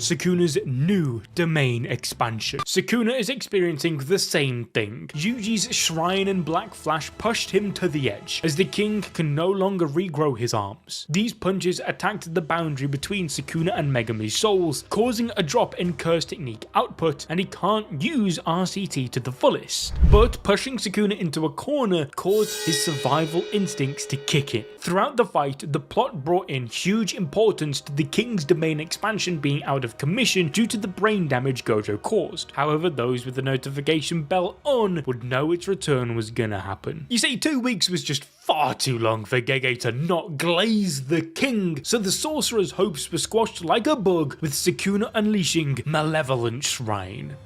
Sukuna's new domain expansion. Sukuna is experiencing the same thing. Yuji's shrine and black flash pushed him to the edge, as the king can no longer regrow his arms. These punches attacked the boundary between Sukuna and Megami's souls, causing a drop in curse technique output, and he can't use RCT to the fullest. But pushing Sukuna into a corner caused his survival instincts to kick in. Throughout the fight, the plot brought in huge importance to the king's domain expansion being out of commission due to the brain damage Gojo caused. However, those with the notification bell on would know its return was gonna happen. You see, 2 weeks was just far too long for Gege to not glaze the king, so the sorcerer's hopes were squashed like a bug with Sukuna unleashing Malevolent Shrine.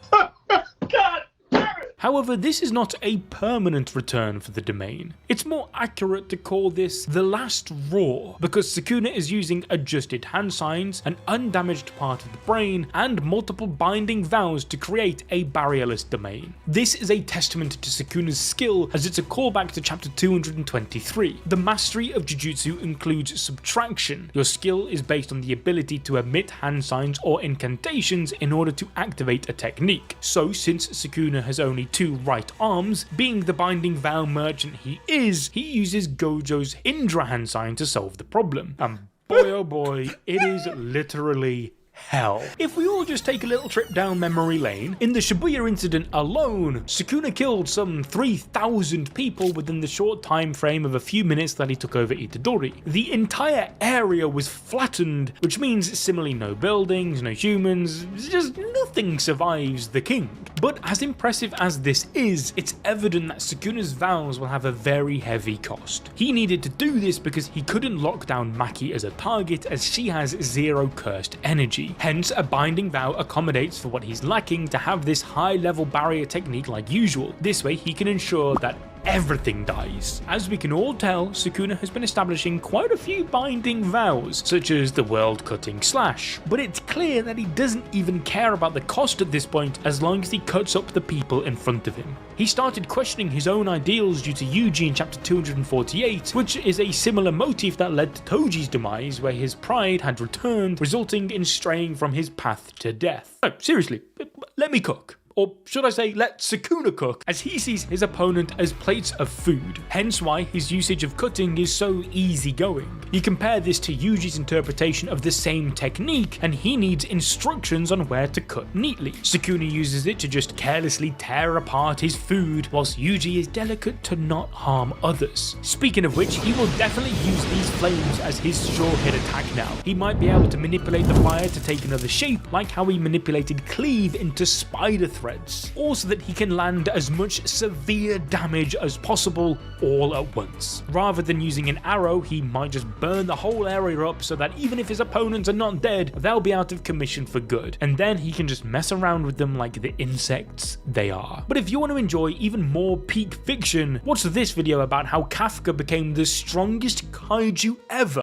However, this is not a permanent return for the domain. It's more accurate to call this the last roar, because Sukuna is using adjusted hand signs, an undamaged part of the brain, and multiple binding vows to create a barrierless domain. This is a testament to Sukuna's skill, as it's a callback to chapter 223. The mastery of Jujutsu includes subtraction. Your skill is based on the ability to emit hand signs or incantations in order to activate a technique. So since Sukuna has only 2 right arms, being the binding vow merchant he is, he uses Gojo's Indra hand sign to solve the problem. And boy oh boy, it is literally hell. If we all just take a little trip down memory lane, in the Shibuya incident alone, Sukuna killed some 3,000 people within the short time frame of a few minutes that he took over Itadori. The entire area was flattened, which means similarly no buildings, no humans, just nothing survives the king. But as impressive as this is, it's evident that Sukuna's vows will have a very heavy cost. He needed to do this because he couldn't lock down Maki as a target, as she has 0 cursed energy. Hence, a binding vow accommodates for what he's lacking to have this high level barrier technique like usual. This way he can ensure that everything dies. As we can all tell, Sukuna has been establishing quite a few binding vows, such as the world-cutting slash, but it's clear that he doesn't even care about the cost at this point as long as he cuts up the people in front of him. He started questioning his own ideals due to Yuji in chapter 248, which is a similar motif that led to Toji's demise, where his pride had returned, resulting in straying from his path to death. No, seriously, let me cook. Or should I say, let Sukuna cook, as he sees his opponent as plates of food, hence why his usage of cutting is so easygoing. You compare this to Yuji's interpretation of the same technique, and he needs instructions on where to cut neatly. Sukuna uses it to just carelessly tear apart his food, whilst Yuji is delicate to not harm others. Speaking of which, he will definitely use these flames as his sure hit attack now. He might be able to manipulate the fire to take another shape, like how he manipulated Cleave into spider threads, or so that he can land as much severe damage as possible all at once. Rather than using an arrow, he might just burn the whole area up so that even if his opponents are not dead, they'll be out of commission for good, and then he can just mess around with them like the insects they are. But if you want to enjoy even more peak fiction, watch this video about how Kafka became the strongest kaiju ever